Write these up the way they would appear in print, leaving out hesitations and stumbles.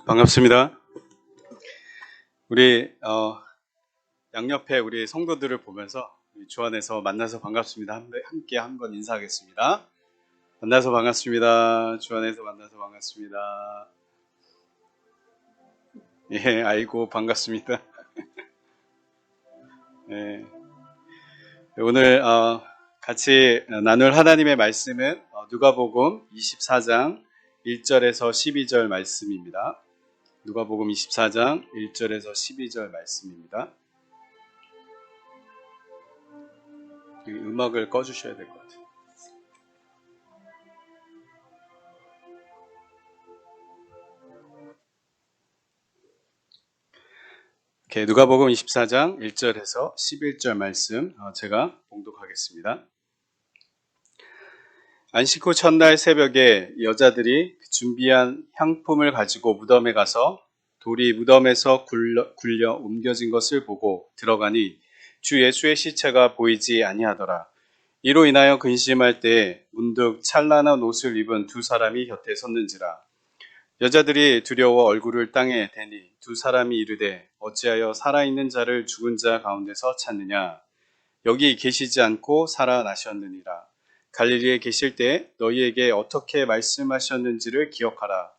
반갑습니다. 우리 양옆에 우리 성도들을 보면서 주 안에서 만나서 반갑습니다. 함께 한번 인사하겠습니다. 만나서 반갑습니다. 주 안에서 만나서 반갑습니다. 예, 아이고 반갑습니다. 예, 오늘 같이 나눌 하나님의 말씀은 누가복음 24장 1절에서 12절 말씀입니다. 누가복음 24장 1절에서 12절 말씀입니다. 음악을 꺼주셔야 될 것 같아요. 누가복음 24장 1절에서 11절 말씀 제가 봉독하겠습니다. 안식 후 첫날 새벽에 여자들이 준비한 향품을 가지고 무덤에 가서 돌이 무덤에서 굴려 옮겨진 것을 보고 들어가니 주 예수의 시체가 보이지 아니하더라. 이로 인하여 근심할 때에 문득 찬란한 옷을 입은 두 사람이 곁에 섰는지라. 여자들이 두려워 얼굴을 땅에 대니 두 사람이 이르되 어찌하여 살아있는 자를 죽은 자 가운데서 찾느냐. 여기 계시지 않고 살아나셨느니라. 갈릴리에 계실 때 너희에게 어떻게 말씀하셨는지를 기억하라.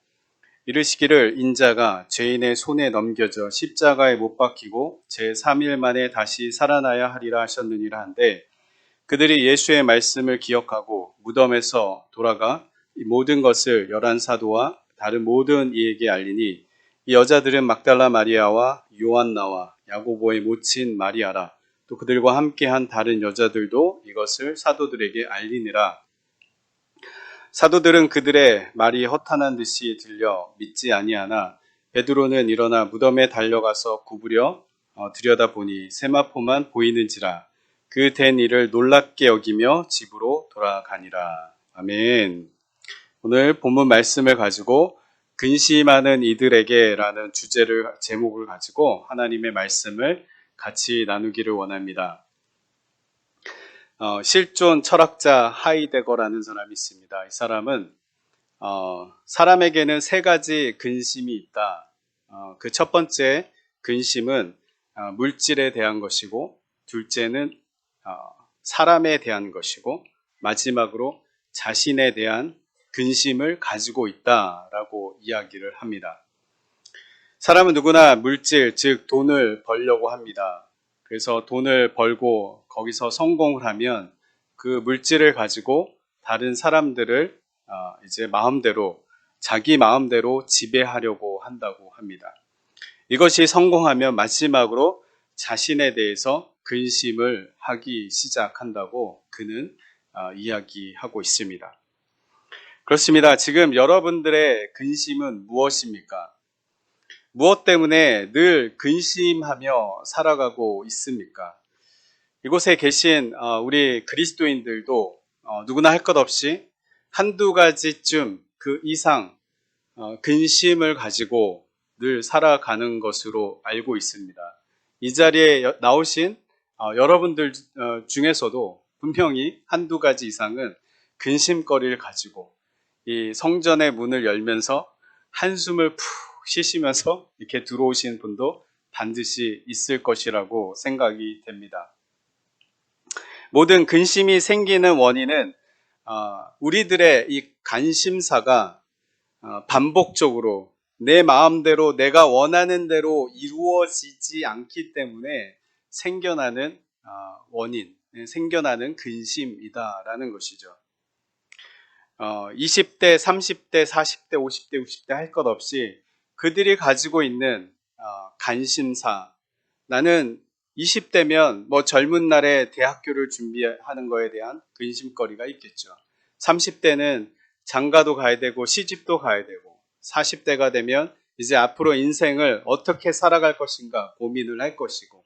이르시기를 인자가 죄인의 손에 넘겨져 십자가에 못 박히고 제3일 만에 다시 살아나야 하리라 하셨느니라 한데 그들이 예수의 말씀을 기억하고 무덤에서 돌아가 이 모든 것을 11사도와 다른 모든 이에게 알리니 이 여자들은 막달라 마리아와 요한나와 야고보의 모친 마리아라. 또 그들과 함께한 다른 여자들도 이것을 사도들에게 알리니라. 사도들은 그들의 말이 허탄한 듯이 들려 믿지 아니하나 베드로는 일어나 무덤에 달려가서 구부려 들여다보니 세마포만 보이는지라. 그 된 일을 놀랍게 여기며 집으로 돌아가니라. 아멘. 오늘 본문 말씀을 가지고 근심하는 이들에게 라는 제목을 가지고 하나님의 말씀을 같이 나누기를 원합니다. 실존 철학자 하이데거라는 사람이 있습니다. 이 사람은 사람에게는 세 가지 근심이 있다. 그 첫 번째 근심은 물질에 대한 것이고, 둘째는 사람에 대한 것이고, 마지막으로 자신에 대한 근심을 가지고 있다라고 이야기를 합니다. 사람은 누구나 물질, 즉 돈을 벌려고 합니다. 그래서 돈을 벌고 거기서 성공을 하면 그 물질을 가지고 다른 사람들을 이제 자기 마음대로 지배하려고 한다고 합니다. 이것이 성공하면 마지막으로 자신에 대해서 근심을 하기 시작한다고 그는 이야기하고 있습니다. 그렇습니다. 지금 여러분들의 근심은 무엇입니까? 무엇 때문에 늘 근심하며 살아가고 있습니까? 이곳에 계신 우리 그리스도인들도 누구나 할 것 없이 한두 가지쯤 그 이상 근심을 가지고 늘 살아가는 것으로 알고 있습니다. 이 자리에 나오신 여러분들 중에서도 분명히 한두 가지 이상은 근심거리를 가지고 이 성전의 문을 열면서 한숨을 푹 쉬시면서 이렇게 들어오신 분도 반드시 있을 것이라고 생각이 됩니다. 모든 근심이 생기는 원인은 우리들의 이 관심사가 반복적으로 내 마음대로 내가 원하는 대로 이루어지지 않기 때문에 생겨나는 생겨나는 근심이다라는 것이죠. 20대, 30대, 40대, 50대, 60대 할 것 없이 그들이 가지고 있는 관심사, 나는 20대면 젊은 날에 대학교를 준비하는 거에 대한 근심거리가 있겠죠. 30대는 장가도 가야 되고 시집도 가야 되고 40대가 되면 이제 앞으로 인생을 어떻게 살아갈 것인가 고민을 할 것이고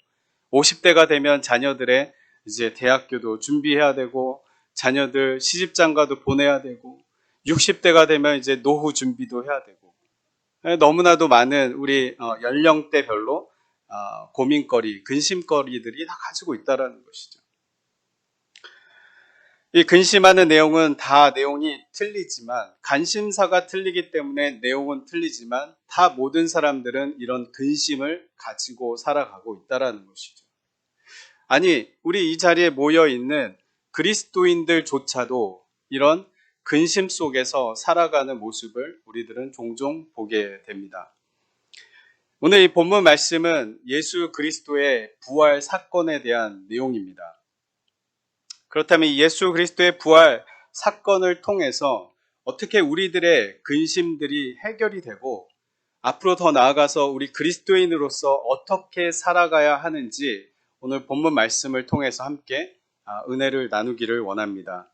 50대가 되면 자녀들의 이제 대학교도 준비해야 되고 자녀들 시집장가도 보내야 되고 60대가 되면 이제 노후 준비도 해야 되고 너무나도 많은 우리 연령대별로 고민거리, 근심거리들이 다 가지고 있다는 것이죠. 이 근심하는 내용은 다 내용이 틀리지만, 관심사가 틀리기 때문에 내용은 틀리지만 다 모든 사람들은 이런 근심을 가지고 살아가고 있다는 것이죠. 아니, 우리 이 자리에 모여 있는 그리스도인들조차도 이런 근심 속에서 살아가는 모습을 우리들은 종종 보게 됩니다. 오늘 이 본문 말씀은 예수 그리스도의 부활 사건에 대한 내용입니다. 그렇다면 이 예수 그리스도의 부활 사건을 통해서 어떻게 우리들의 근심들이 해결이 되고 앞으로 더 나아가서 우리 그리스도인으로서 어떻게 살아가야 하는지 오늘 본문 말씀을 통해서 함께 은혜를 나누기를 원합니다.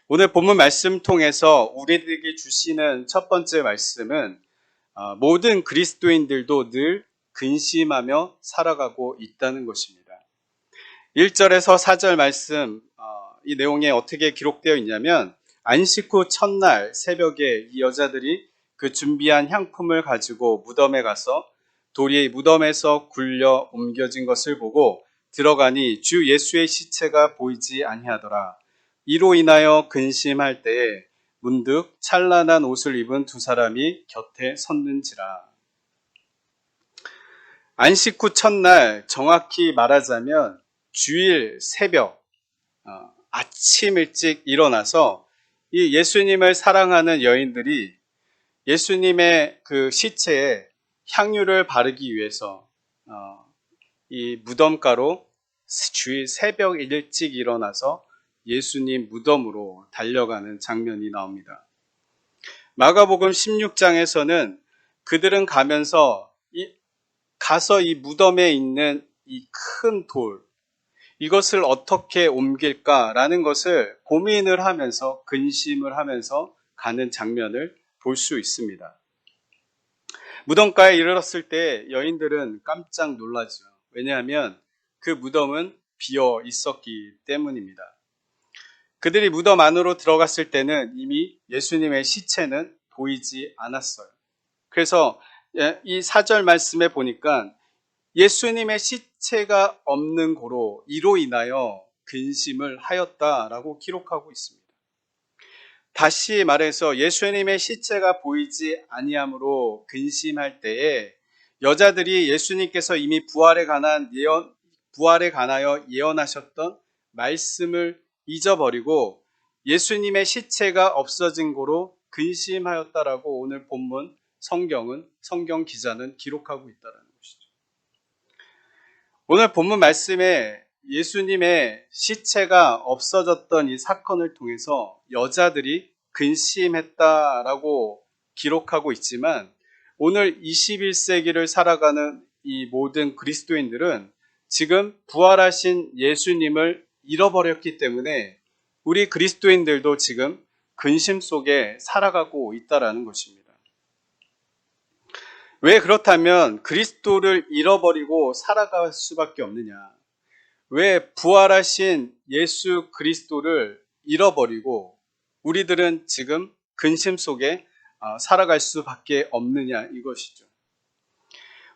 오늘 본문 말씀 통해서 우리들에게 주시는 첫 번째 말씀은 모든 그리스도인들도 늘 근심하며 살아가고 있다는 것입니다. 1절에서 4절 말씀, 이 내용에 어떻게 기록되어 있냐면, 안식 후 첫날 새벽에 이 여자들이 그 준비한 향품을 가지고 무덤에 가서 돌이 무덤에서 굴려 옮겨진 것을 보고 들어가니 주 예수의 시체가 보이지 아니하더라. 이로 인하여 근심할 때에 문득 찬란한 옷을 입은 두 사람이 곁에 섰는지라. 안식 후 첫날, 정확히 말하자면 주일 새벽, 아침 일찍 일어나서 이 예수님을 사랑하는 여인들이 예수님의 그 시체에 향유를 바르기 위해서 이 무덤가로 주일 새벽 일찍 일어나서 예수님 무덤으로 달려가는 장면이 나옵니다. 마가복음 16장에서는 그들은 가서 이 무덤에 있는 이 큰 돌, 이것을 어떻게 옮길까라는 것을 고민을 하면서 근심을 하면서 가는 장면을 볼 수 있습니다. 무덤가에 이르렀을 때 여인들은 깜짝 놀라죠. 왜냐하면 그 무덤은 비어 있었기 때문입니다. 그들이 무덤 안으로 들어갔을 때는 이미 예수님의 시체는 보이지 않았어요. 그래서 이 4절 말씀에 보니까 예수님의 시체가 없는 고로 이로 인하여 근심을 하였다라고 기록하고 있습니다. 다시 말해서 예수님의 시체가 보이지 아니함으로 근심할 때에 여자들이 예수님께서 이미 부활에 관하여 예언하셨던 말씀을 잊어버리고 예수님의 시체가 없어진 고로 근심하였다라고 오늘 본문 성경 기자는 기록하고 있다는 것이죠. 오늘 본문 말씀에 예수님의 시체가 없어졌던 이 사건을 통해서 여자들이 근심했다라고 기록하고 있지만 오늘 21세기를 살아가는 이 모든 그리스도인들은 지금 부활하신 예수님을 잃어버렸기 때문에 우리 그리스도인들도 지금 근심 속에 살아가고 있다는 것입니다. 왜 그렇다면 그리스도를 잃어버리고 살아갈 수밖에 없느냐? 왜 부활하신 예수 그리스도를 잃어버리고 우리들은 지금 근심 속에 살아갈 수밖에 없느냐 이것이죠.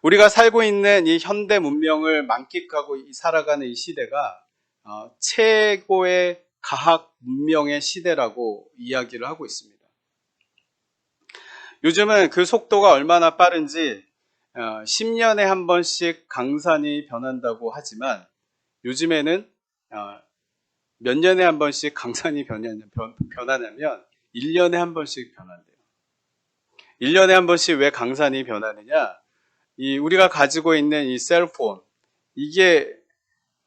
우리가 살고 있는 이 현대 문명을 만끽하고 살아가는 이 시대가 최고의 과학 문명의 시대라고 이야기를 하고 있습니다. 요즘은 그 속도가 얼마나 빠른지 10년에 한 번씩 강산이 변한다고 하지만 요즘에는 몇 년에 한 번씩 강산이 변하냐면 1년에 한 번씩 변한대요. 1년에 한 번씩 왜 강산이 변하느냐? 우리가 가지고 있는 이 셀폰, 이게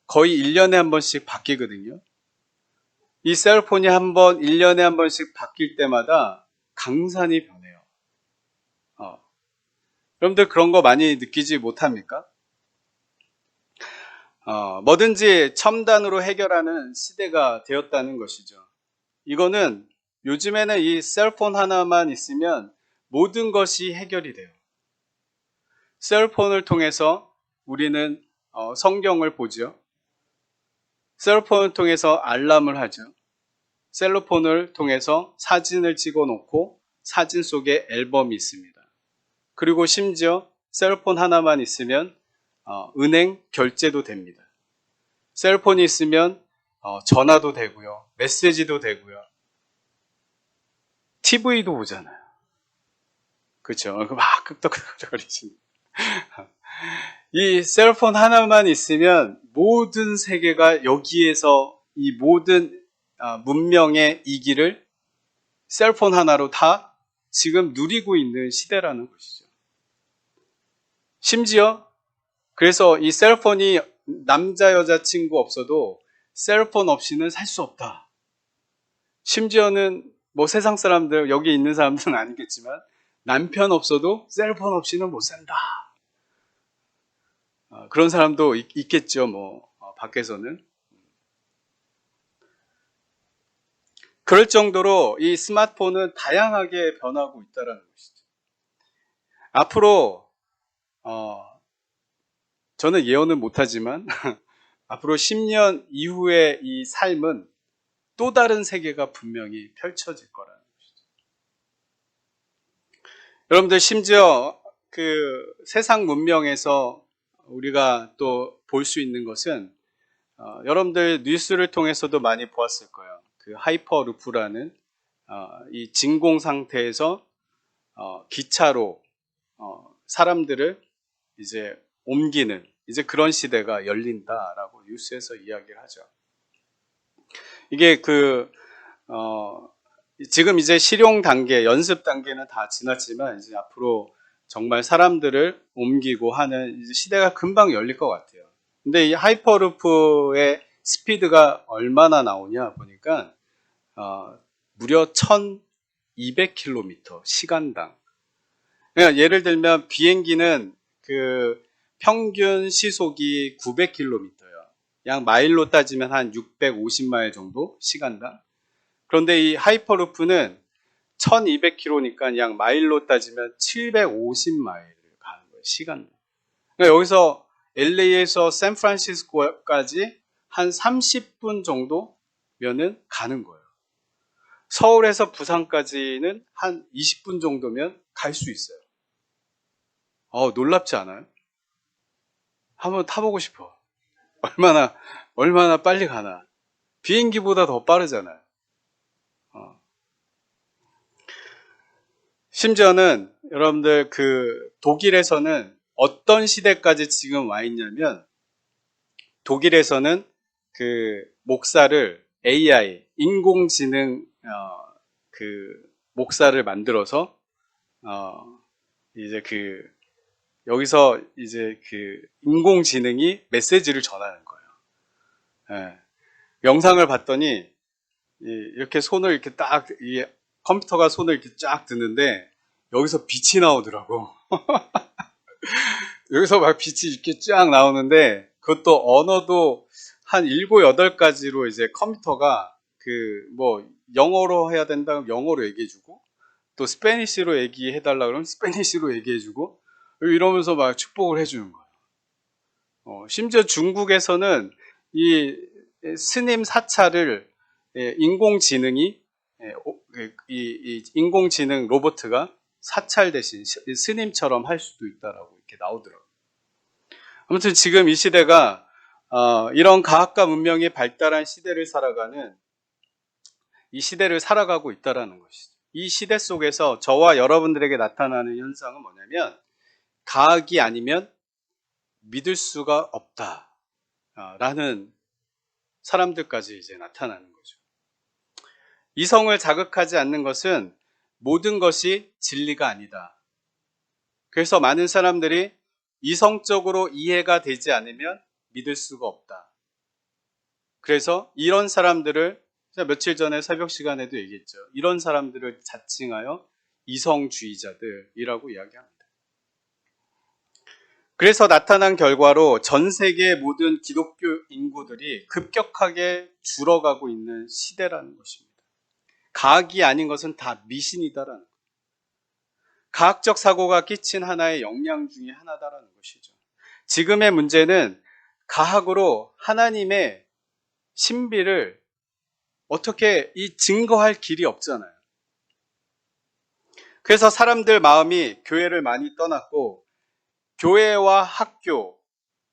거의 1년에 한 번씩 바뀌거든요. 이 셀폰이 1년에 한 번씩 바뀔 때마다 강산이 변해요. 여러분들 그런 거 많이 느끼지 못합니까? 뭐든지 첨단으로 해결하는 시대가 되었다는 것이죠. 이거는 요즘에는 이 셀폰 하나만 있으면 모든 것이 해결이 돼요. 셀폰을 통해서 우리는 성경을 보죠. 셀폰을 통해서 알람을 하죠. 셀폰을 통해서 사진을 찍어 놓고 사진 속에 앨범이 있습니다. 그리고 심지어 셀폰 하나만 있으면 은행 결제도 됩니다. 셀폰이 있으면 전화도 되고요. 메시지도 되고요. TV도 보잖아요. 그렇죠? 막 끄덕끄덕거리시는. 이 셀폰 하나만 있으면 모든 세계가 여기에서 이 모든 문명의 이기를 셀폰 하나로 다 지금 누리고 있는 시대라는 것이죠. 심지어 그래서 이 셀폰이 남자 여자 친구 없어도 셀폰 없이는 살 수 없다. 심지어는 뭐 세상 사람들 여기 있는 사람들은 아니겠지만 남편 없어도 셀폰 없이는 못 산다. 그런 사람도 있겠죠. 뭐 밖에서는. 그럴 정도로 이 스마트폰은 다양하게 변하고 있다는 것이죠. 앞으로 저는 예언은 못하지만 앞으로 10년 이후의 이 삶은 또 다른 세계가 분명히 펼쳐질 거라는 것이죠. 여러분들 심지어 그 세상 문명에서 우리가 또 볼 수 있는 것은 여러분들 뉴스를 통해서도 많이 보았을 거예요. 그 하이퍼루프라는 이 진공 상태에서 기차로 사람들을 이제 옮기는 이제 그런 시대가 열린다라고 뉴스에서 이야기를 하죠. 이게 지금 이제 실용 단계, 연습 단계는 다 지났지만 이제 앞으로 정말 사람들을 옮기고 하는 이제 시대가 금방 열릴 것 같아요. 근데 이 하이퍼루프의 스피드가 얼마나 나오냐 보니까 무려 1200km 시간당. 그러니까 예를 들면 비행기는 그 평균 시속이 900km예요. 약 마일로 따지면 한 650마일 정도 시간당. 그런데 이 하이퍼루프는 1200km니까 약 마일로 따지면 750마일을 가는 거예요. 시간당. 그러니까 여기서 LA에서 샌프란시스코까지 한 30분 정도면은 가는 거예요. 서울에서 부산까지는 한 20분 정도면 갈 수 있어요. 놀랍지 않아요? 한번 타보고 싶어. 얼마나 빨리 가나. 비행기보다 더 빠르잖아요. 심지어는 여러분들 그 독일에서는 어떤 시대까지 지금 와 있냐면 독일에서는 그 목사를 AI, 인공지능 그 목사를 만들어서 이제 그 여기서 이제 그 인공지능이 메시지를 전하는 거예요. 예. 영상을 봤더니 이렇게 손을 이렇게 딱 컴퓨터가 손을 이렇게 쫙 드는데 여기서 빛이 나오더라고. 여기서 막 빛이 이렇게 쫙 나오는데 그것도 언어도 한 7, 8가지로 이제 컴퓨터가 그 뭐 영어로 해야 된다면 영어로 얘기해주고 또 스페니쉬로 얘기해달라 그러면 스페니쉬로 얘기해주고 이러면서 막 축복을 해주는 거예요. 심지어 중국에서는 이 스님 사찰을 인공지능이 이 인공지능 로봇가 사찰 대신 스님처럼 할 수도 있다라고 이렇게 나오더라고요. 아무튼 지금 이 시대가 이런 과학과 문명이 발달한 시대를 살아가는 이 시대를 살아가고 있다라는 것이죠. 이 시대 속에서 저와 여러분들에게 나타나는 현상은 뭐냐면 과학이 아니면 믿을 수가 없다라는 사람들까지 이제 나타나는 거죠. 이성을 자극하지 않는 것은 모든 것이 진리가 아니다. 그래서 많은 사람들이 이성적으로 이해가 되지 않으면 믿을 수가 없다. 그래서 이런 사람들을 제가 며칠 전에 새벽 시간에도 얘기했죠. 이런 사람들을 자칭하여 이성주의자들이라고 이야기합니다. 그래서 나타난 결과로 전 세계의 모든 기독교 인구들이 급격하게 줄어가고 있는 시대라는 것입니다. 과학이 아닌 것은 다 미신이다라는 것. 과학적 사고가 끼친 하나의 영향 중에 하나다라는 것이죠. 지금의 문제는 과학으로 하나님의 신비를 어떻게 증거할 길이 없잖아요. 그래서 사람들 마음이 교회를 많이 떠났고 교회와 학교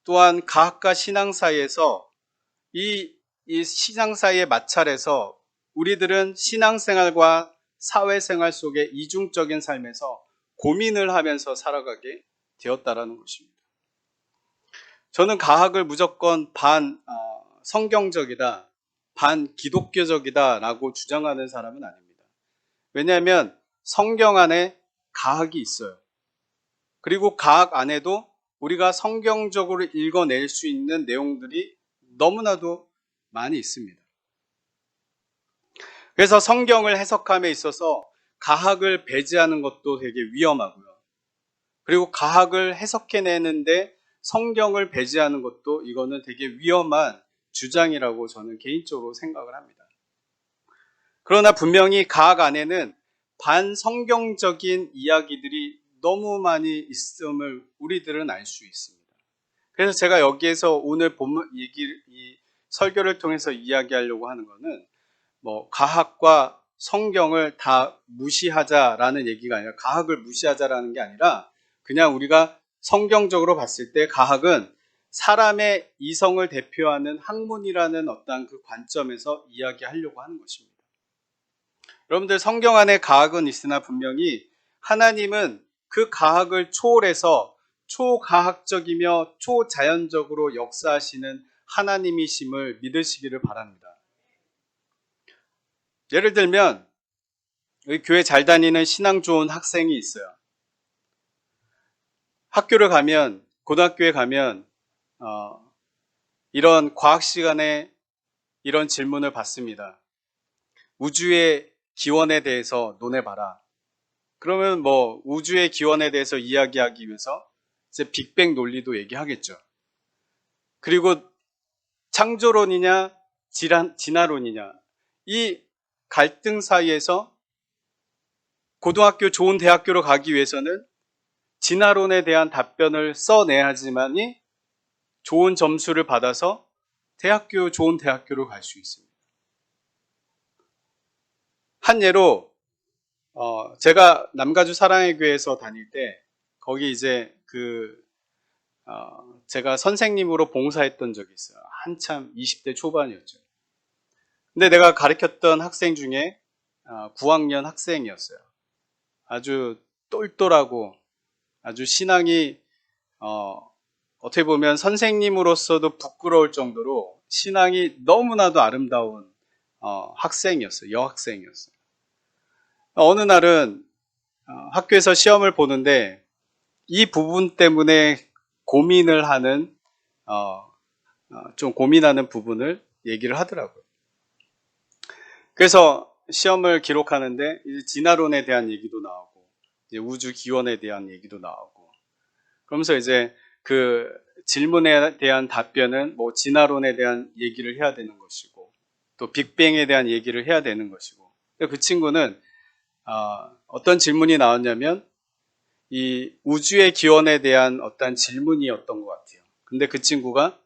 또한 과학과 신앙 사이에서 이 신앙 사이의 마찰에서 우리들은 신앙생활과 사회생활 속에 이중적인 삶에서 고민을 하면서 살아가게 되었다라는 것입니다. 저는 가학을 무조건 성경적이다, 반 기독교적이다라고 주장하는 사람은 아닙니다. 왜냐하면 성경 안에 가학이 있어요. 그리고 가학 안에도 우리가 성경적으로 읽어낼 수 있는 내용들이 너무나도 많이 있습니다. 그래서 성경을 해석함에 있어서 가학을 배제하는 것도 되게 위험하고요. 그리고 가학을 해석해내는데 성경을 배제하는 것도 이거는 되게 위험한 주장이라고 저는 개인적으로 생각을 합니다. 그러나 분명히 가학 안에는 반성경적인 이야기들이 너무 많이 있음을 우리들은 알 수 있습니다. 그래서 제가 여기에서 오늘 본문 이 설교를 통해서 이야기하려고 하는 것은 가학과 성경을 다 무시하자라는 얘기가 아니라, 가학을 무시하자라는 게 아니라, 그냥 우리가 성경적으로 봤을 때 가학은 사람의 이성을 대표하는 학문이라는 어떤 그 관점에서 이야기하려고 하는 것입니다. 여러분들, 성경 안에 가학은 있으나 분명히 하나님은 그 가학을 초월해서 초가학적이며 초자연적으로 역사하시는 하나님이심을 믿으시기를 바랍니다. 예를 들면 여기 교회 잘 다니는 신앙 좋은 학생이 있어요. 학교를 가면, 고등학교에 가면 이런 과학 시간에 이런 질문을 받습니다. 우주의 기원에 대해서 논해봐라. 그러면 우주의 기원에 대해서 이야기하기 위해서 이제 빅뱅 논리도 얘기하겠죠. 그리고 창조론이냐 진화론이냐, 이 갈등 사이에서 고등학교 좋은 대학교로 가기 위해서는 진화론에 대한 답변을 써내야지만이 좋은 점수를 받아서 좋은 대학교로 갈 수 있습니다. 한 예로 제가 남가주 사랑의 교회에서 다닐 때 거기 이제 제가 선생님으로 봉사했던 적이 있어요. 한참 20대 초반이었죠. 근데 내가 가르쳤던 학생 중에 9학년 학생이었어요. 아주 똘똘하고 아주 신앙이 어떻게 보면 선생님으로서도 부끄러울 정도로 신앙이 너무나도 아름다운 학생이었어요. 여학생이었어요. 어느 날은 학교에서 시험을 보는데 이 부분 때문에 고민을 하는 좀 고민하는 부분을 얘기를 하더라고요. 그래서 시험을 기록하는데 이제 진화론에 대한 얘기도 나오고 이제 우주 기원에 대한 얘기도 나오고, 그러면서 이제 그 질문에 대한 답변은 진화론에 대한 얘기를 해야 되는 것이고 또 빅뱅에 대한 얘기를 해야 되는 것이고, 그 친구는 어떤 질문이 나왔냐면 이 우주의 기원에 대한 어떤 질문이었던 것 같아요. 근데 그 친구가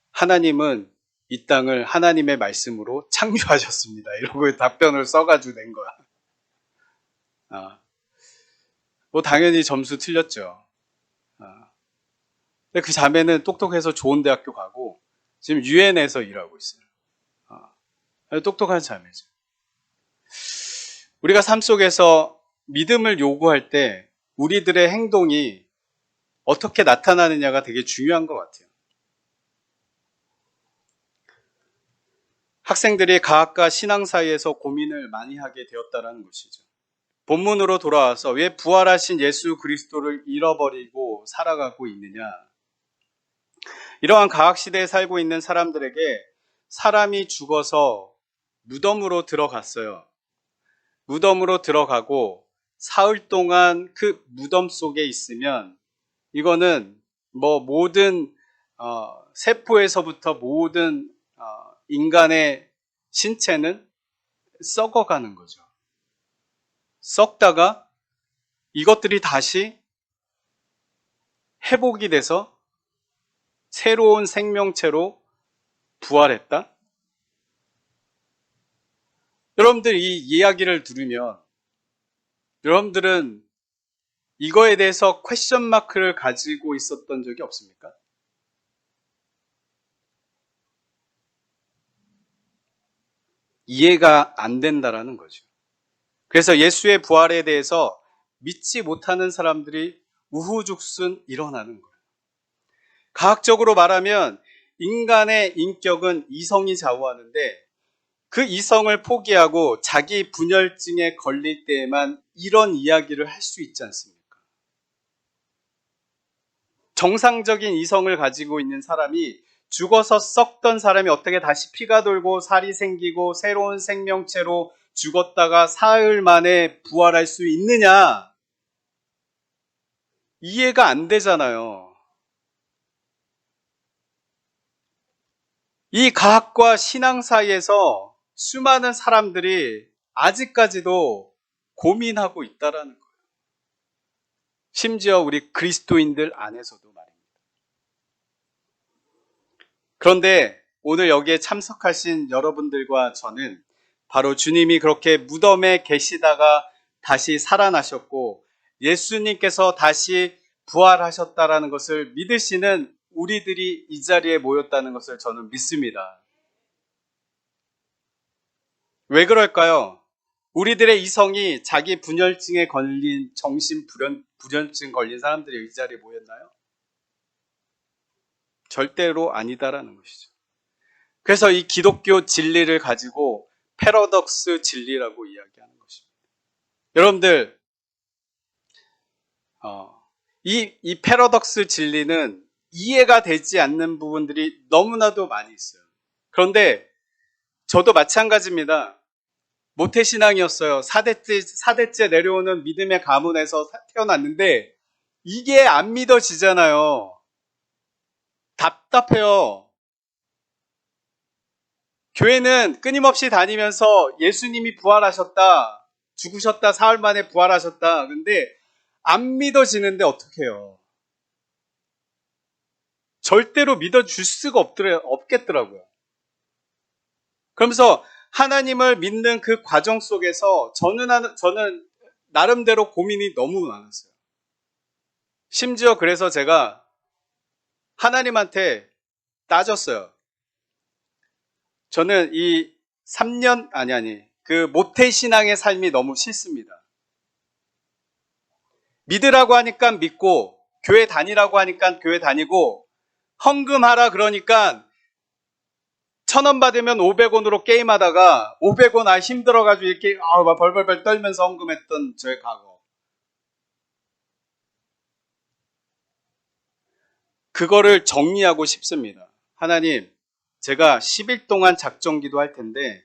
하나님은 이 땅을 하나님의 말씀으로 창조하셨습니다, 이러고 답변을 써가지고 낸 거야. 당연히 점수 틀렸죠. 근데 그 자매는 똑똑해서 좋은 대학교 가고 지금 유엔에서 일하고 있어요. 똑똑한 자매죠. 우리가 삶 속에서 믿음을 요구할 때 우리들의 행동이 어떻게 나타나느냐가 되게 중요한 것 같아요. 학생들이 가학과 신앙 사이에서 고민을 많이 하게 되었다는 것이죠. 본문으로 돌아와서 왜 부활하신 예수 그리스도를 잃어버리고 살아가고 있느냐. 이러한 가학 시대에 살고 있는 사람들에게 사람이 죽어서 무덤으로 들어갔어요. 무덤으로 들어가고 사흘 동안 그 무덤 속에 있으면 이거는 모든 세포에서부터 모든 인간의 신체는 썩어가는 거죠. 썩다가 이것들이 다시 회복이 돼서 새로운 생명체로 부활했다? 여러분들 이 이야기를 들으면 여러분들은 이거에 대해서 퀘션 마크를 가지고 있었던 적이 없습니까? 이해가 안 된다라는 거죠. 그래서 예수의 부활에 대해서 믿지 못하는 사람들이 우후죽순 일어나는 거예요. 과학적으로 말하면 인간의 인격은 이성이 좌우하는데 그 이성을 포기하고 자기 분열증에 걸릴 때에만 이런 이야기를 할 수 있지 않습니까? 정상적인 이성을 가지고 있는 사람이 죽어서 썩던 사람이 어떻게 다시 피가 돌고 살이 생기고 새로운 생명체로 죽었다가 사흘 만에 부활할 수 있느냐? 이해가 안 되잖아요. 이 과학과 신앙 사이에서 수많은 사람들이 아직까지도 고민하고 있다라는 거예요. 심지어 우리 그리스도인들 안에서도 말입니다. 그런데 오늘 여기에 참석하신 여러분들과 저는 바로 주님이 그렇게 무덤에 계시다가 다시 살아나셨고 예수님께서 다시 부활하셨다라는 것을 믿으시는 우리들이 이 자리에 모였다는 것을 저는 믿습니다. 왜 그럴까요? 우리들의 이성이 자기 분열증에 걸린 불연증 걸린 사람들이 이 자리에 모였나요? 절대로 아니다라는 것이죠. 그래서 이 기독교 진리를 가지고 패러독스 진리라고 이야기하는 것입니다. 여러분들, 이 패러독스 진리는 이해가 되지 않는 부분들이 너무나도 많이 있어요. 그런데 저도 마찬가지입니다. 모태신앙이었어요. 4대째 내려오는 믿음의 가문에서 태어났는데 이게 안 믿어지잖아요. 답답해요. 교회는 끊임없이 다니면서 예수님이 부활하셨다, 죽으셨다, 사흘 만에 부활하셨다. 근데 안 믿어지는데 어떡해요? 절대로 믿어줄 수가 없겠더라고요. 그러면서 하나님을 믿는 그 과정 속에서 저는 나름대로 고민이 너무 많았어요. 심지어 그래서 제가 하나님한테 따졌어요. 저는 이 3년, 그 모태신앙의 삶이 너무 싫습니다. 믿으라고 하니까 믿고, 교회 다니라고 하니까 교회 다니고, 헌금하라 그러니까 1,000원 받으면 500원으로 게임하다가 500원 힘들어가지고 이렇게 막 벌벌벌 떨면서 헌금했던 저의 과거. 그거를 정리하고 싶습니다. 하나님, 제가 10일 동안 작정기도 할 텐데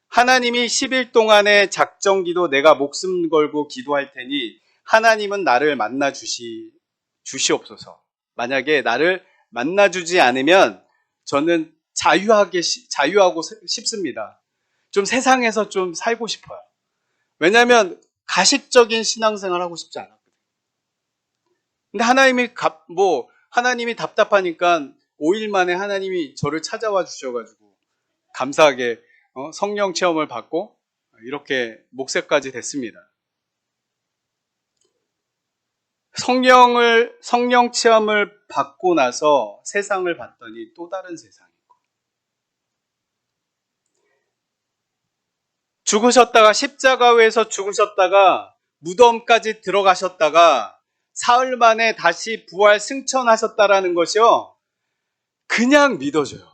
하나님이 10일 동안의 작정기도 내가 목숨 걸고 기도할 테니 하나님은 나를 만나 주시옵소서. 만약에 나를 만나주지 않으면 저는 자유하고 싶습니다. 좀 세상에서 좀 살고 싶어요. 왜냐하면 가식적인 신앙생활 하고 싶지 않았거든요. 근데 하나님이 답답하니까 5일 만에 하나님이 저를 찾아와 주셔가지고 감사하게 성령 체험을 받고 이렇게 목회까지 됐습니다. 성령 체험을 받고 나서 세상을 봤더니 또 다른 세상이고 죽으셨다가 십자가에서 죽으셨다가 무덤까지 들어가셨다가 사흘 만에 다시 부활 승천하셨다라는 것이요. 그냥 믿어져요.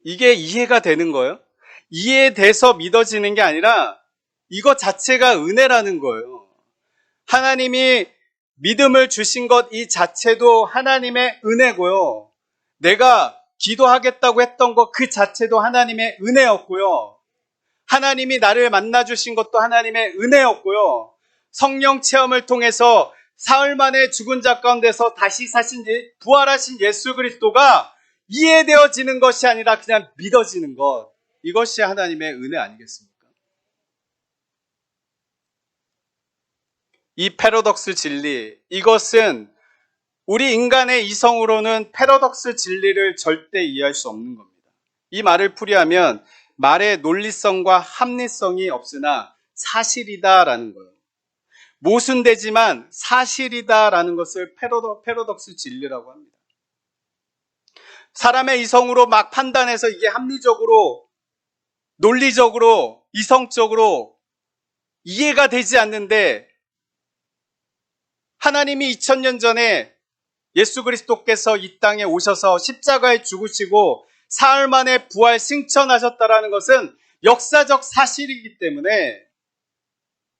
이게 이해가 되는 거예요. 이해돼서 믿어지는 게 아니라 이것 자체가 은혜라는 거예요. 하나님이 믿음을 주신 것 이 자체도 하나님의 은혜고요. 내가 기도하겠다고 했던 것 그 자체도 하나님의 은혜였고요. 하나님이 나를 만나 주신 것도 하나님의 은혜였고요. 성령 체험을 통해서 사흘 만에 죽은 자 가운데서 다시 부활하신 예수 그리스도가 이해되어지는 것이 아니라 그냥 믿어지는 것. 이것이 하나님의 은혜 아니겠습니까? 이 패러독스 진리, 이것은 우리 인간의 이성으로는 패러독스 진리를 절대 이해할 수 없는 겁니다. 이 말을 풀이하면 말의 논리성과 합리성이 없으나 사실이다라는 거예요. 모순되지만 사실이다라는 것을 패러독스 진리라고 합니다. 사람의 이성으로 막 판단해서 이게 합리적으로 논리적으로, 이성적으로 이해가 되지 않는데 하나님이 2000년 전에 예수 그리스도께서 이 땅에 오셔서 십자가에 죽으시고 사흘 만에 부활 승천하셨다라는 것은 역사적 사실이기 때문에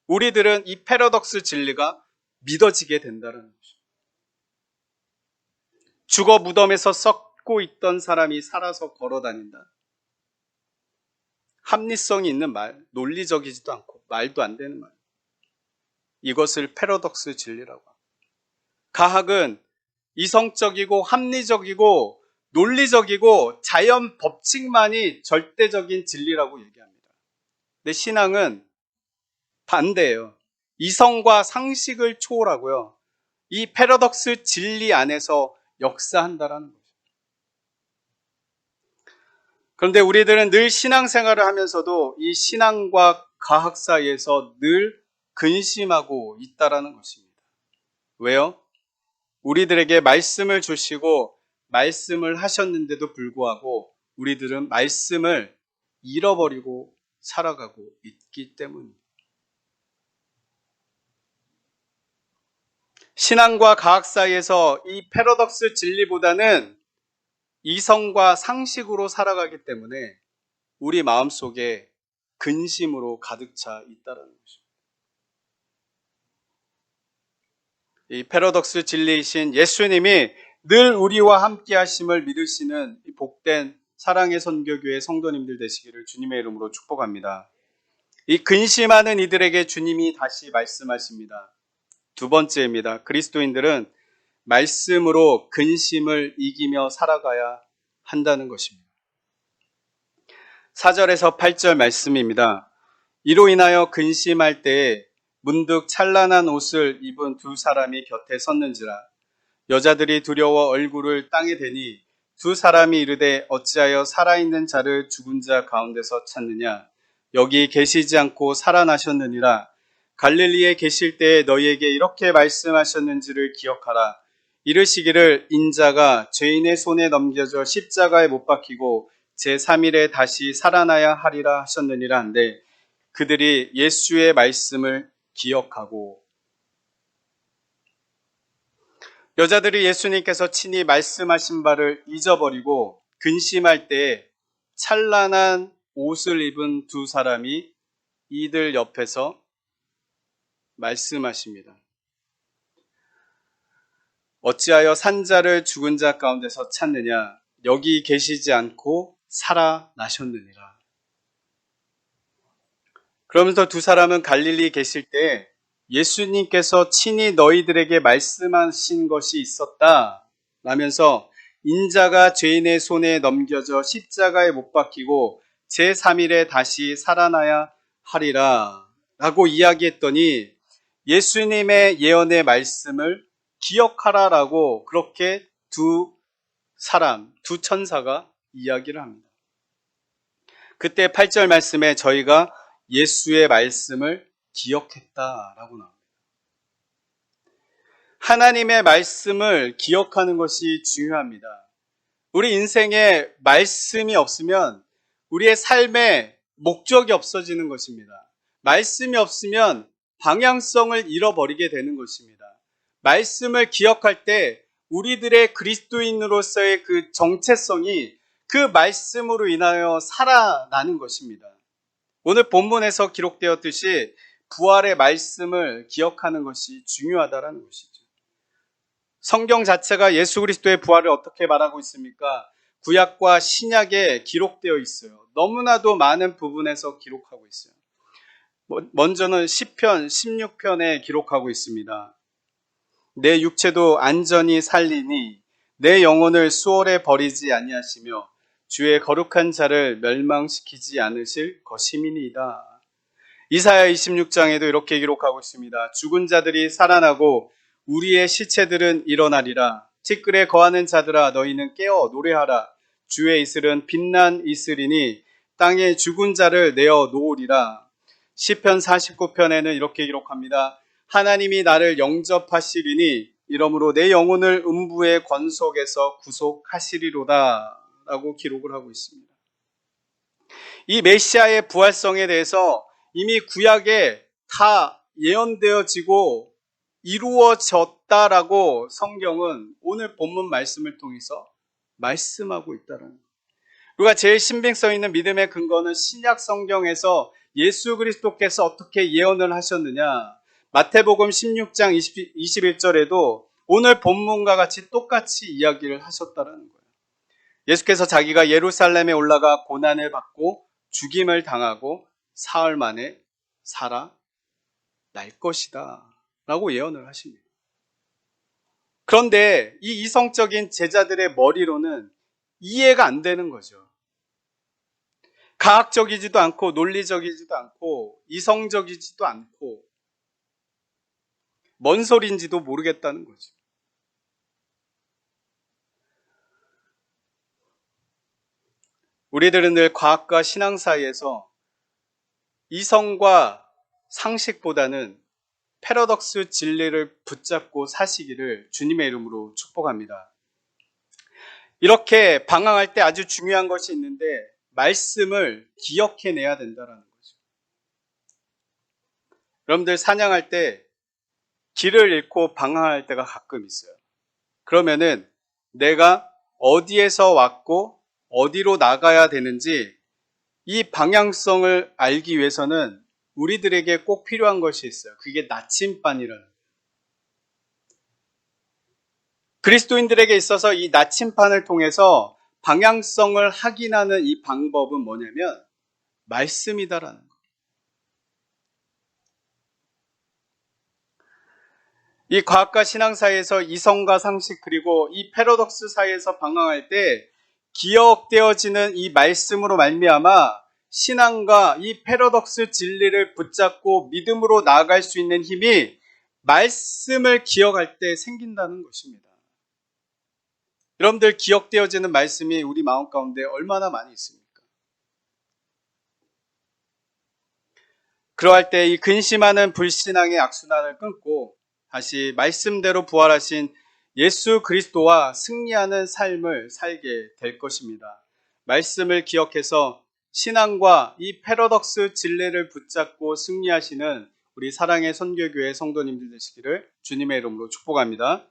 우리들은 이 패러독스 진리가 믿어지게 된다는 거죠. 죽어 무덤에서 썩고 있던 사람이 살아서 걸어다닌다. 합리성이 있는 말, 논리적이지도 않고 말도 안 되는 말. 이것을 패러독스 진리라고 합니다. 과학은 이성적이고 합리적이고 논리적이고 자연 법칙만이 절대적인 진리라고 얘기합니다. 근데 신앙은 반대예요. 이성과 상식을 초월하고요. 이 패러독스 진리 안에서 역사한다라는 거죠. 그런데 우리들은 늘 신앙생활을 하면서도 이 신앙과 과학 사이에서 늘 근심하고 있다라는 것입니다. 왜요? 우리들에게 말씀을 주시고 말씀을 하셨는데도 불구하고 우리들은 말씀을 잃어버리고 살아가고 있기 때문입니다. 신앙과 과학 사이에서 이 패러독스 진리보다는 이성과 상식으로 살아가기 때문에 우리 마음속에 근심으로 가득 차 있다는 것입니다. 이 패러독스 진리이신 예수님이 늘 우리와 함께 하심을 믿으시는 이 복된 사랑의 선교교회 성도님들 되시기를 주님의 이름으로 축복합니다. 이 근심하는 이들에게 주님이 다시 말씀하십니다. 두 번째입니다. 그리스도인들은 말씀으로 근심을 이기며 살아가야 한다는 것입니다. 4절에서 8절 말씀입니다. 이로 인하여 근심할 때에 문득 찬란한 옷을 입은 두 사람이 곁에 섰는지라. 여자들이 두려워 얼굴을 땅에 대니 두 사람이 이르되 어찌하여 살아있는 자를 죽은 자 가운데서 찾느냐. 여기 계시지 않고 살아나셨느니라. 갈릴리에 계실 때에 너희에게 이렇게 말씀하셨는지를 기억하라. 이르시기를 인자가 죄인의 손에 넘겨져 십자가에 못 박히고 제3일에 다시 살아나야 하리라 하셨느니라 한데 그들이 예수의 말씀을 기억하고 여자들이 예수님께서 친히 말씀하신 바를 잊어버리고 근심할 때에 찬란한 옷을 입은 두 사람이 이들 옆에서 말씀하십니다. 어찌하여 산자를 죽은 자 가운데서 찾느냐? 여기 계시지 않고 살아나셨느니라. 그러면서 두 사람은 갈릴리 계실 때 예수님께서 친히 너희들에게 말씀하신 것이 있었다 라면서 인자가 죄인의 손에 넘겨져 십자가에 못 박히고 제3일에 다시 살아나야 하리라 라고 이야기했더니 예수님의 예언의 말씀을 기억하라라고 그렇게 두 천사가 이야기를 합니다. 그때 8절 말씀에 저희가 예수의 말씀을 기억했다라고 나옵니다. 하나님의 말씀을 기억하는 것이 중요합니다. 우리 인생에 말씀이 없으면 우리의 삶에 목적이 없어지는 것입니다. 말씀이 없으면 방향성을 잃어버리게 되는 것입니다. 말씀을 기억할 때 우리들의 그리스도인으로서의 그 정체성이 그 말씀으로 인하여 살아나는 것입니다. 오늘 본문에서 기록되었듯이 부활의 말씀을 기억하는 것이 중요하다는 것이죠. 성경 자체가 예수 그리스도의 부활을 어떻게 말하고 있습니까? 구약과 신약에 기록되어 있어요. 너무나도 많은 부분에서 기록하고 있어요. 먼저는 시편 16편에 기록하고 있습니다. 내 육체도 안전히 살리니 내 영혼을 수월에 버리지 아니하시며 주의 거룩한 자를 멸망시키지 않으실 것임이니이다. 이사야 26장에도 이렇게 기록하고 있습니다. 죽은 자들이 살아나고 우리의 시체들은 일어나리라. 티끌에 거하는 자들아 너희는 깨어 노래하라. 주의 이슬은 빛난 이슬이니 땅에 죽은 자를 내어 놓으리라. 시편 49편에는 이렇게 기록합니다. 하나님이 나를 영접하시리니 이러므로 내 영혼을 음부의 권속에서 구속하시리로다 라고 기록을 하고 있습니다. 이 메시아의 부활성에 대해서 이미 구약에 다 예언되어지고 이루어졌다라고 성경은 오늘 본문 말씀을 통해서 말씀하고 있다는 거예요. 우리가 제일 신빙성 있는 믿음의 근거는 신약 성경에서 예수 그리스도께서 어떻게 예언을 하셨느냐. 마태복음 16장 21절에도 오늘 본문과 같이 똑같이 이야기를 하셨다는 거예요. 예수께서 자기가 예루살렘에 올라가 고난을 받고 죽임을 당하고 사흘 만에 살아날 것이다 라고 예언을 하십니다. 그런데 이 이성적인 제자들의 머리로는 이해가 안 되는 거죠. 과학적이지도 않고 논리적이지도 않고 이성적이지도 않고 뭔 소리인지도 모르겠다는 거죠. 우리들은 늘 과학과 신앙 사이에서 이성과 상식보다는 패러독스 진리를 붙잡고 사시기를 주님의 이름으로 축복합니다. 이렇게 방황할 때 아주 중요한 것이 있는데 말씀을 기억해내야 된다는 거죠. 여러분들 사냥할 때 길을 잃고 방황할 때가 가끔 있어요. 그러면은 내가 어디에서 왔고 어디로 나가야 되는지 이 방향성을 알기 위해서는 우리들에게 꼭 필요한 것이 있어요. 그게 나침반이라는 거예요. 그리스도인들에게 있어서 이 나침반을 통해서 방향성을 확인하는 이 방법은 뭐냐면 말씀이다라는 거예요. 이 과학과 신앙 사이에서 이성과 상식 그리고 이 패러독스 사이에서 방황할 때 기억되어지는 이 말씀으로 말미암아 신앙과 이 패러독스 진리를 붙잡고 믿음으로 나아갈 수 있는 힘이 말씀을 기억할 때 생긴다는 것입니다. 여러분들 기억되어지는 말씀이 우리 마음 가운데 얼마나 많이 있습니까? 그러할 때 이 근심하는 불신앙의 악순환을 끊고 다시 말씀대로 부활하신 예수 그리스도와 승리하는 삶을 살게 될 것입니다. 말씀을 기억해서 신앙과 이 패러독스 진리를 붙잡고 승리하시는 우리 사랑의 선교교회 성도님들 되시기를 주님의 이름으로 축복합니다.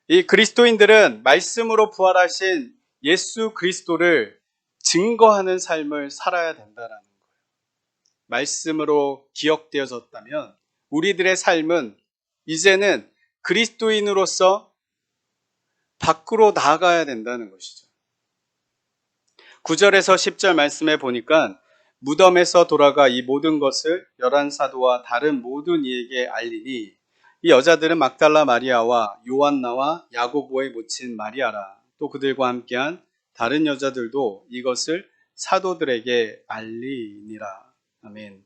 이 그리스도인들은 말씀으로 부활하신 예수 그리스도를 증거하는 삶을 살아야 된다는 거예요. 말씀으로 기억되어졌다면 우리들의 삶은 이제는 그리스도인으로서 밖으로 나아가야 된다는 것이죠. 9절에서 10절 말씀에 보니까 무덤에서 돌아가 이 모든 것을 열한 사도와 다른 모든 이에게 알리니 이 여자들은 막달라 마리아와 요한나와 야고보의 모친 마리아라. 또 그들과 함께한 다른 여자들도 이것을 사도들에게 알리니라. 아멘.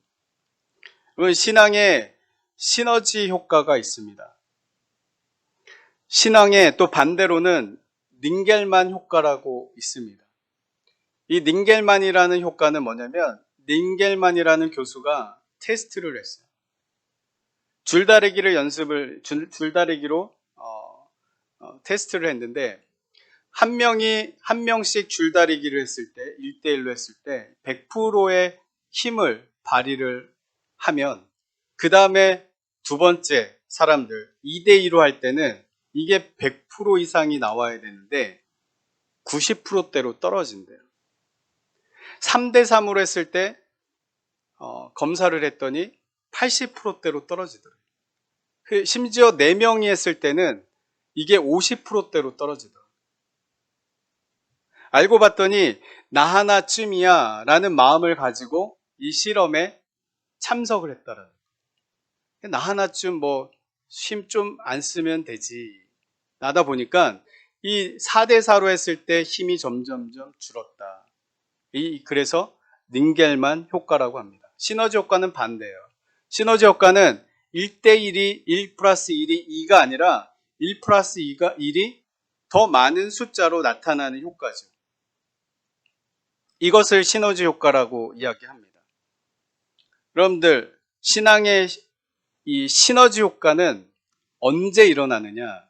그러면 신앙에 시너지 효과가 있습니다. 신앙에 또 반대로는 닌겔만 효과라고 있습니다. 이 닌겔만이라는 효과는 뭐냐면 닌겔만이라는 교수가 테스트를 했어요. 줄다리기로 테스트를 했는데 한 명씩 줄다리기를 했을 때 1대1로 했을 때 100%의 힘을 발휘를 하면 그 다음에 두 번째 사람들 2대2로 할 때는 이게 100% 이상이 나와야 되는데 90%대로 떨어진대요. 3대3으로 했을 때 검사를 했더니 80%대로 떨어지더래요. 심지어 4명이 했을 때는 이게 50%대로 떨어지더라고요. 알고 봤더니 나 하나쯤이야 라는 마음을 가지고 이 실험에 참석을 했다라는 거예요. 나 하나쯤 힘 좀 안 쓰면 되지. 나다 보니까 이 4대4로 했을 때 힘이 점점점 줄었다. 그래서 닌겔만 효과라고 합니다. 시너지 효과는 반대예요. 시너지 효과는 1대1이 1 플러스 1이 2가 아니라 1 플러스 2가 1이 더 많은 숫자로 나타나는 효과죠. 이것을 시너지 효과라고 이야기합니다. 여러분들 신앙의 이 시너지 효과는 언제 일어나느냐?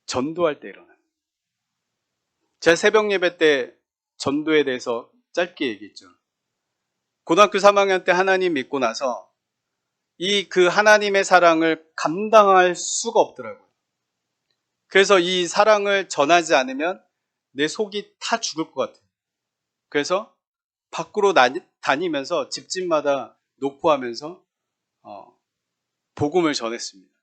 전도할 때 일어나요. 제가 새벽 예배 때 전도에 대해서 짧게 얘기했죠. 고등학교 3학년 때 하나님 믿고 나서 그 하나님의 사랑을 감당할 수가 없더라고요. 그래서 이 사랑을 전하지 않으면 내 속이 타 죽을 것 같아요. 그래서 밖으로 다니면서 집집마다 노포하면서 복음을 전했습니다.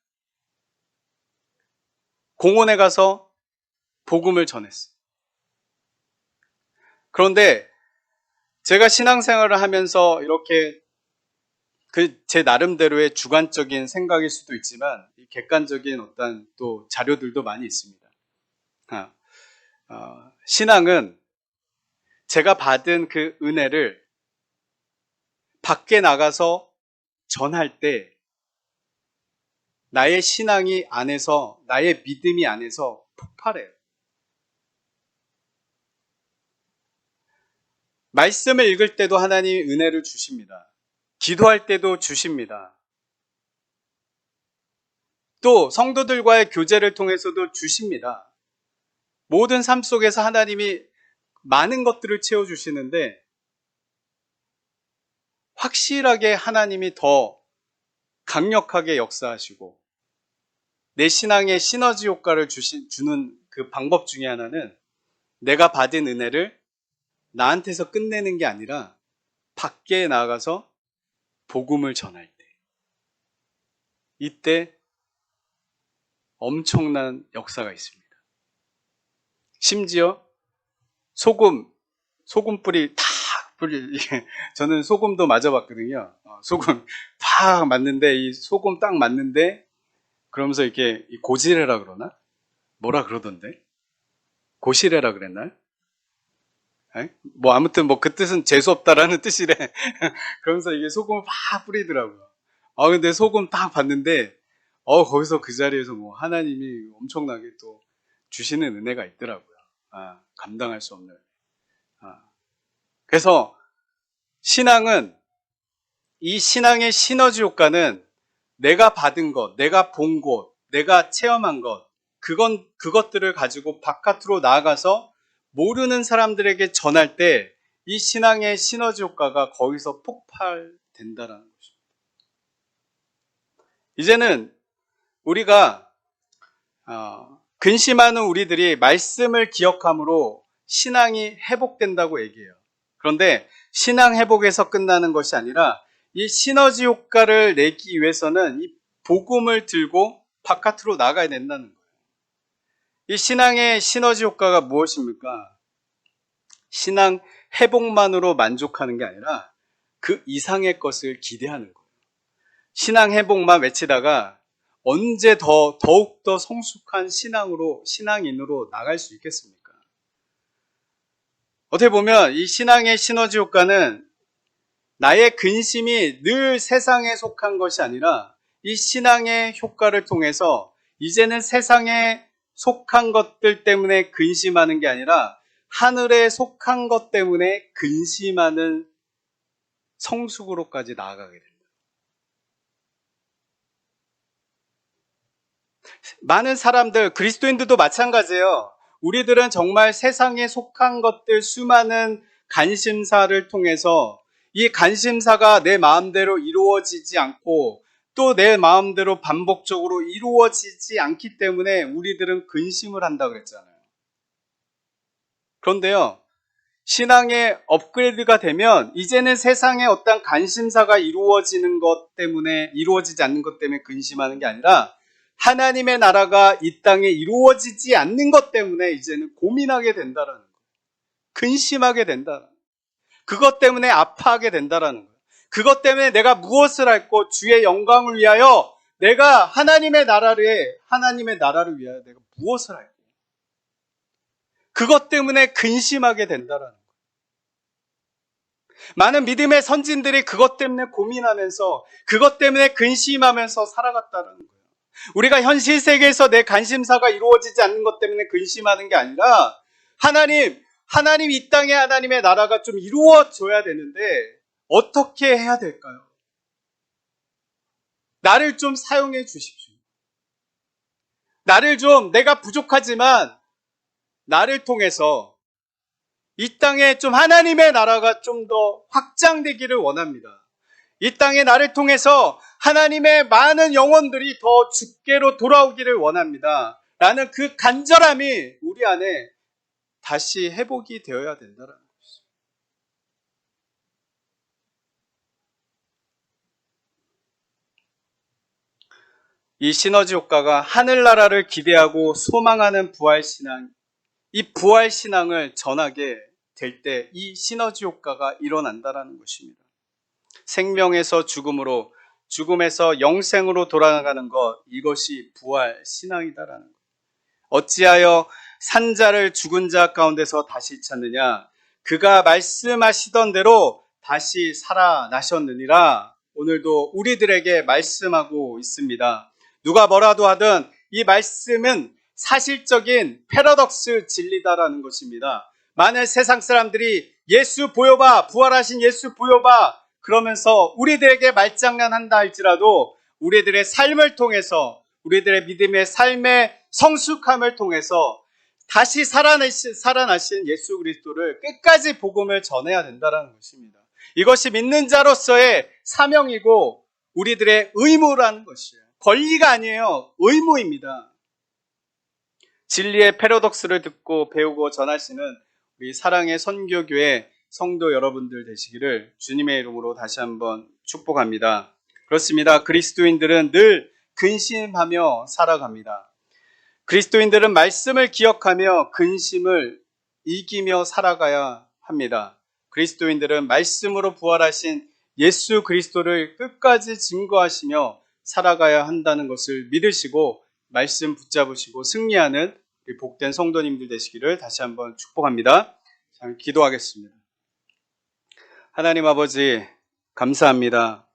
공원에 가서 복음을 전했어요. 그런데 제가 신앙생활을 하면서 이렇게 제 나름대로의 주관적인 생각일 수도 있지만 객관적인 어떤 또 자료들도 많이 있습니다. 신앙은 제가 받은 그 은혜를 밖에 나가서 전할 때 나의 신앙이 안에서, 나의 믿음이 안에서 폭발해요. 말씀을 읽을 때도 하나님이 은혜를 주십니다. 기도할 때도 주십니다. 또 성도들과의 교제를 통해서도 주십니다. 모든 삶 속에서 하나님이 많은 것들을 채워주시는데 확실하게 하나님이 더 강력하게 역사하시고 내 신앙에 시너지 효과를 주는 그 방법 중에 하나는 내가 받은 은혜를 나한테서 끝내는 게 아니라 밖에 나가서 복음을 전할 때, 이때 엄청난 역사가 있습니다. 심지어 소금뿌리 저는 소금도 맞아봤거든요. 소금 팍 맞는데 이 소금 딱 맞는데 그러면서 이렇게 고지레라 그러나? 뭐라 그러던데? 고시레라 그랬나요? 아무튼 그 뜻은 재수없다라는 뜻이래. 그러면서 이게 소금을 팍 뿌리더라고요. 근데 소금 딱 봤는데, 거기서 그 자리에서 하나님이 엄청나게 또 주시는 은혜가 있더라고요. 감당할 수 없는. 그래서 신앙은, 이 신앙의 시너지 효과는 내가 받은 것, 내가 본 것, 내가 체험한 것, 그것들을 가지고 바깥으로 나아가서 모르는 사람들에게 전할 때 이 신앙의 시너지 효과가 거기서 폭발된다라는 것입니다. 이제는 우리가 근심하는 우리들이 말씀을 기억함으로 신앙이 회복된다고 얘기해요. 그런데 신앙 회복에서 끝나는 것이 아니라 이 시너지 효과를 내기 위해서는 이 복음을 들고 바깥으로 나가야 된다는 거예요. 이 신앙의 시너지 효과가 무엇입니까? 신앙 회복만으로 만족하는 게 아니라 그 이상의 것을 기대하는 거예요. 신앙 회복만 외치다가 언제 더욱더 성숙한 신앙인으로 나갈 수 있겠습니까? 어떻게 보면 이 신앙의 시너지 효과는 나의 근심이 늘 세상에 속한 것이 아니라 이 신앙의 효과를 통해서 이제는 세상에 속한 것들 때문에 근심하는 게 아니라 하늘에 속한 것 때문에 근심하는 성숙으로까지 나아가게 됩니다. 많은 사람들, 그리스도인들도 마찬가지예요. 우리들은 정말 세상에 속한 것들, 수많은 관심사를 통해서 이 관심사가 내 마음대로 이루어지지 않고 또 내 마음대로 반복적으로 이루어지지 않기 때문에 우리들은 근심을 한다 그랬잖아요. 그런데요, 신앙의 업그레이드가 되면 이제는 세상에 어떤 관심사가 이루어지지 않는 것 때문에 근심하는 게 아니라 하나님의 나라가 이 땅에 이루어지지 않는 것 때문에 이제는 고민하게 된다라는 거예요. 근심하게 된다. 그것 때문에 아파하게 된다라는 거예요. 그것 때문에 내가 무엇을 할고 주의 영광을 위하여 내가 하나님의 나라를 위하여 내가 무엇을 할고 그것 때문에 근심하게 된다라는 거예요. 많은 믿음의 선진들이 그것 때문에 고민하면서 그것 때문에 근심하면서 살아갔다는 거예요. 우리가 현실 세계에서 내 관심사가 이루어지지 않는 것 때문에 근심하는 게 아니라 하나님 이 땅에 하나님의 나라가 좀 이루어져야 되는데 어떻게 해야 될까요? 나를 좀 사용해 주십시오. 내가 부족하지만 나를 통해서 이 땅에 좀 하나님의 나라가 좀 더 확장되기를 원합니다. 이 땅에 나를 통해서 하나님의 많은 영혼들이 더 주께로 돌아오기를 원합니다. 라는 그 간절함이 우리 안에 다시 회복이 되어야 된다는 것입니다. 이 시너지 효과가 하늘나라를 기대하고 소망하는 부활신앙, 이 부활신앙을 전하게 될 때 이 시너지 효과가 일어난다는 것입니다. 생명에서 죽음으로, 죽음에서 영생으로 돌아가는 것, 이것이 부활신앙이다라는 것. 어찌하여 산자를 죽은 자 가운데서 다시 찾느냐? 그가 말씀하시던 대로 다시 살아나셨느니라. 오늘도 우리들에게 말씀하고 있습니다. 누가 뭐라도 하든 이 말씀은 사실적인 패러독스 진리다라는 것입니다. 많은 세상 사람들이 예수 보여봐, 부활하신 예수 보여봐 그러면서 우리들에게 말장난한다 할지라도 우리들의 삶을 통해서, 우리들의 믿음의 삶의 성숙함을 통해서 다시 살아나신 예수 그리스도를 끝까지 복음을 전해야 된다는 것입니다. 이것이 믿는 자로서의 사명이고 우리들의 의무라는 것이에요. 권리가 아니에요. 의무입니다. 진리의 패러독스를 듣고 배우고 전하시는 우리 사랑의 선교교회 성도 여러분들 되시기를 주님의 이름으로 다시 한번 축복합니다. 그렇습니다. 그리스도인들은 늘 근심하며 살아갑니다. 그리스도인들은 말씀을 기억하며 근심을 이기며 살아가야 합니다. 그리스도인들은 말씀으로 부활하신 예수 그리스도를 끝까지 증거하시며 살아가야 한다는 것을 믿으시고 말씀 붙잡으시고 승리하는 우리 복된 성도님들 되시기를 다시 한번 축복합니다. 자, 기도하겠습니다. 하나님 아버지 감사합니다.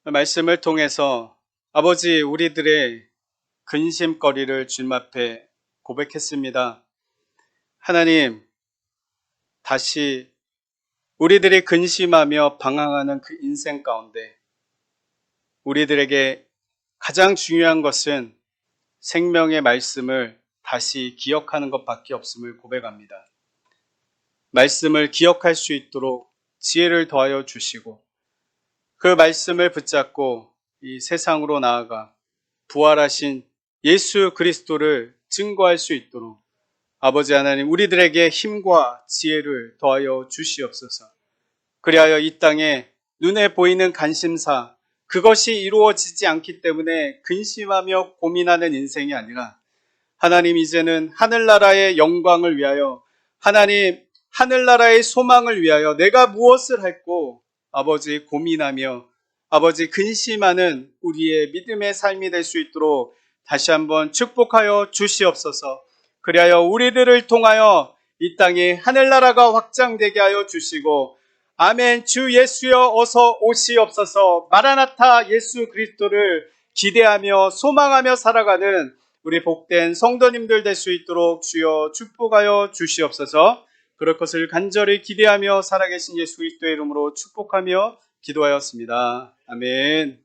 말씀을 통해서 아버지 우리들의 근심거리를 주님 앞에 고백했습니다. 하나님 다시 우리들이 근심하며 방황하는 그 인생 가운데 우리들에게 가장 중요한 것은 생명의 말씀을 다시 기억하는 것밖에 없음을 고백합니다. 말씀을 기억할 수 있도록 지혜를 더하여 주시고 그 말씀을 붙잡고 이 세상으로 나아가 부활하신 예수 그리스도를 증거할 수 있도록 아버지 하나님 우리들에게 힘과 지혜를 더하여 주시옵소서. 그리하여 이 땅에 눈에 보이는 관심사 그것이 이루어지지 않기 때문에 근심하며 고민하는 인생이 아니라 하나님 이제는 하늘나라의 영광을 위하여 하나님 하늘나라의 소망을 위하여 내가 무엇을 할고 아버지 고민하며 아버지 근심하는 우리의 믿음의 삶이 될 수 있도록 다시 한번 축복하여 주시옵소서. 그리하여 우리들을 통하여 이 땅에 하늘나라가 확장되게 하여 주시고 아멘. 주 예수여 어서 오시옵소서. 마라나타 예수 그리스도를 기대하며 소망하며 살아가는 우리 복된 성도님들 될 수 있도록 주여 축복하여 주시옵소서. 그럴 것을 간절히 기대하며 살아계신 예수 그리스도의 이름으로 축복하며 기도하였습니다. 아멘.